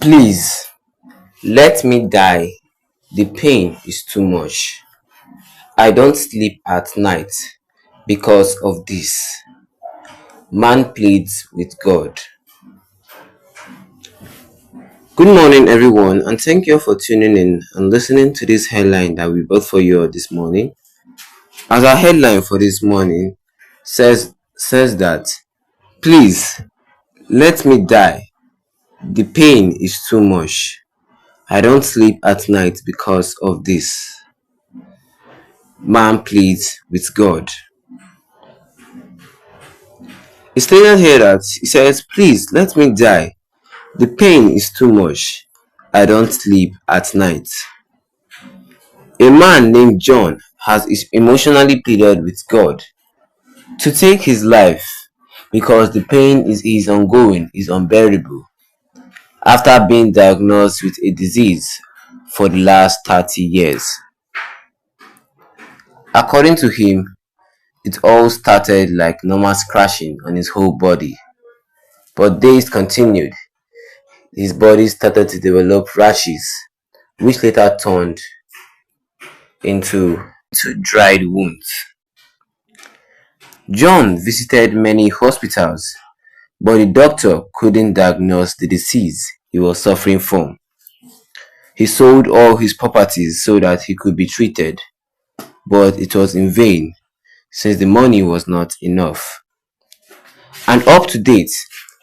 Please, let me die. The pain is too much. I don't sleep at night because of this. Man pleads with God. Good morning, everyone, and thank you for tuning in and listening to this headline that we brought for you this morning. As our headline for this morning says that, please let me die. The pain is too much. I don't sleep at night because of this. Man pleads with God. It's stated here that he says, please let me die. The pain is too much. I don't sleep at night. A man named John has emotionally pleaded with God to take his life because the pain is ongoing, is unbearable, after being diagnosed with a disease for the last 30 years. According to him, it all started like normal scratching on his whole body, but days continued. His body started to develop rashes, which later turned into dried wounds. John visited many hospitals, but the doctor couldn't diagnose the disease he was suffering from. He sold all his properties so that he could be treated, but it was in vain since the money was not enough. And up to date,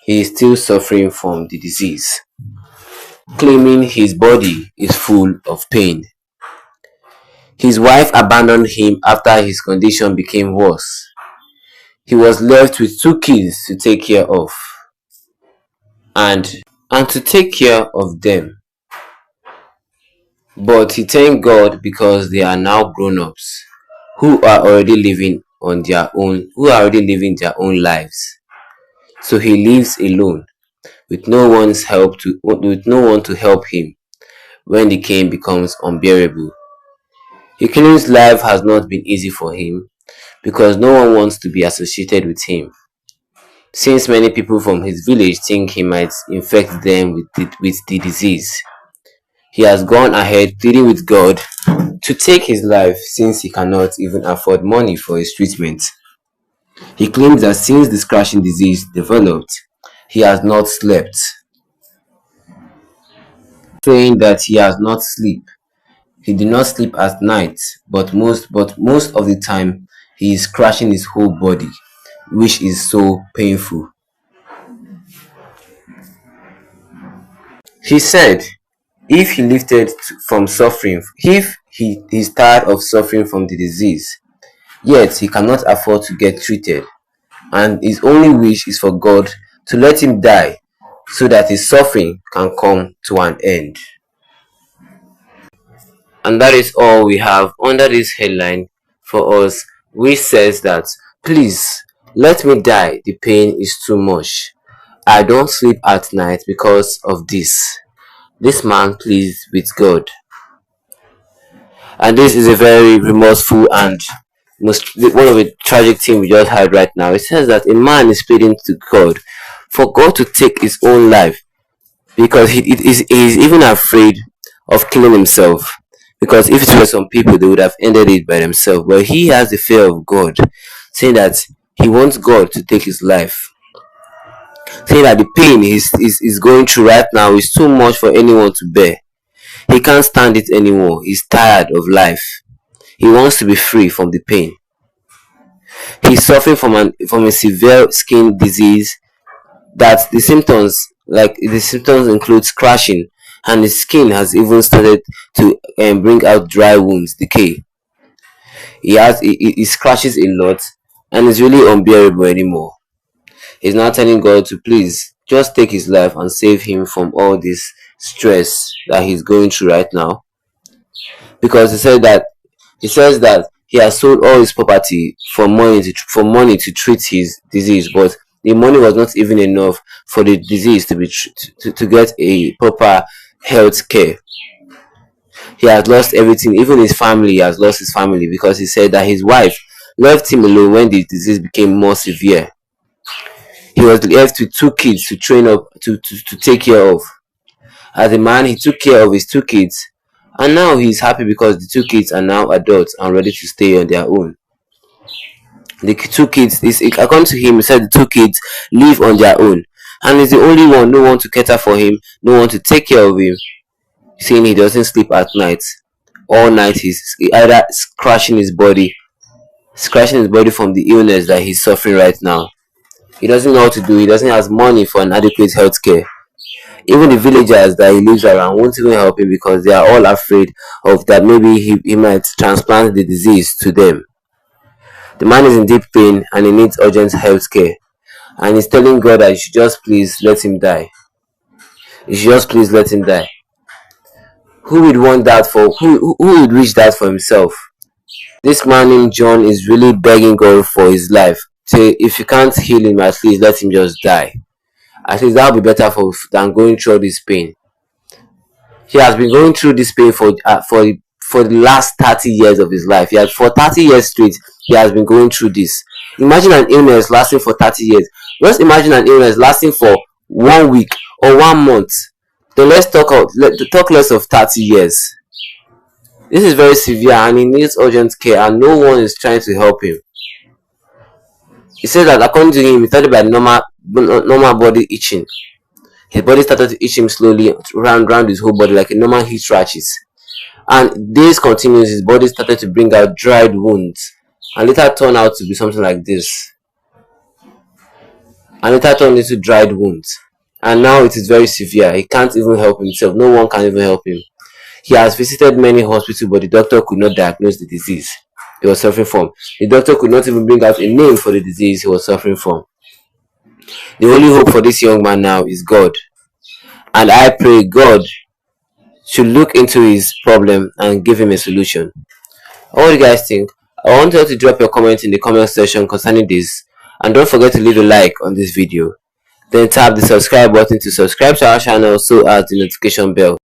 he is still suffering from the disease, claiming his body is full of pain. His wife abandoned him after his condition became worse. He was left with 2 kids to take care of, and to take care of them. But he thanked God because they are now grown-ups who are already living their own lives. So he lives alone with no one to help him when the pain becomes unbearable. He claims life has not been easy for him because no one wants to be associated with him, since many people from his village think he might infect them with the disease. He has gone ahead pleading with God to take his life since he cannot even afford money for his treatment. He claims that since the scratching disease developed, he has not slept, saying that he has not sleep. He did not sleep at night, but most of the time he is scratching his whole body, which is so painful. He said if he lifted from suffering, if he is tired of suffering from the disease, yet he cannot afford to get treated, and his only wish is for God to let him die so that his suffering can come to an end. And that is all we have under this headline for us, which says that, please let me die. The pain is too much. I don't sleep at night because of this. This man pleads with God. And this is a very remorseful and one of the tragic things we just had right now. It says that a man is pleading to God for God to take his own life because he is even afraid of killing himself. Because if it were some people, they would have ended it by themselves. But he has the fear of God, saying that he wants God to take his life. Saying that the pain is going through right now is too much for anyone to bear. He can't stand it anymore. He's tired of life. He wants to be free from the pain. He's suffering from a severe skin disease that the symptoms include scratching, and his skin has even started to bring out dry wounds, decay. He scratches a lot, and it's really unbearable anymore. He's now telling God to please just take his life and save him from all this stress that he's going through right now, because he says that he has sold all his property for money to treat his disease, but the money was not even enough for the disease to get a proper health care. He has lost everything, even his family. He has lost his family because he said that his wife left him alone when the disease became more severe. He was left with 2 kids to train up to take care of, As a man, he took care of his two kids, and now he's happy because the two kids are now adults and ready to stay on their own. The two kids, according to him, he said the two kids live on their own, and he's the only one. No one to cater for him, no one to take care of him. Saying he doesn't sleep at night. All night he's either scratching his body from the illness that he's suffering right now. He doesn't know what to do. He doesn't have money for an adequate health care. Even the villagers that he lives around won't even help him because they are all afraid of that maybe he might transplant the disease to them. The man is in deep pain and he needs urgent health care. And he's telling God that he should just please let him die. He should just please let him die. Who would want that for? Who would wish that for himself? This man named John is really begging God for his life. Say, if you can't heal him, at least let him just die. At least that would be better than going through this pain. He has been going through this pain for the last 30 years of his life. For 30 years straight, he has been going through this. Imagine an illness lasting for 30 years. Just imagine an illness lasting for 1 week or 1 month. Then let's talk less of 30 years. This is very severe and he needs urgent care and no one is trying to help him. He said that according to him, he started by normal body itching. His body started to itch him slowly around his whole body like a normal heat rashes. And days continues, his body started to bring out dried wounds and later turned out to be something like this. And later turned into dried wounds. And now it is very severe. He can't even help himself. No one can even help him. He has visited many hospitals, but the doctor could not diagnose the disease he was suffering from. The doctor could not even bring out a name for the disease he was suffering from. The only hope for this young man now is God. And I pray God should look into his problem and give him a solution. What do you guys think? I want you to drop your comments in the comment section concerning this. And don't forget to leave a like on this video. Then tap the subscribe button to subscribe to our channel so as the notification bell.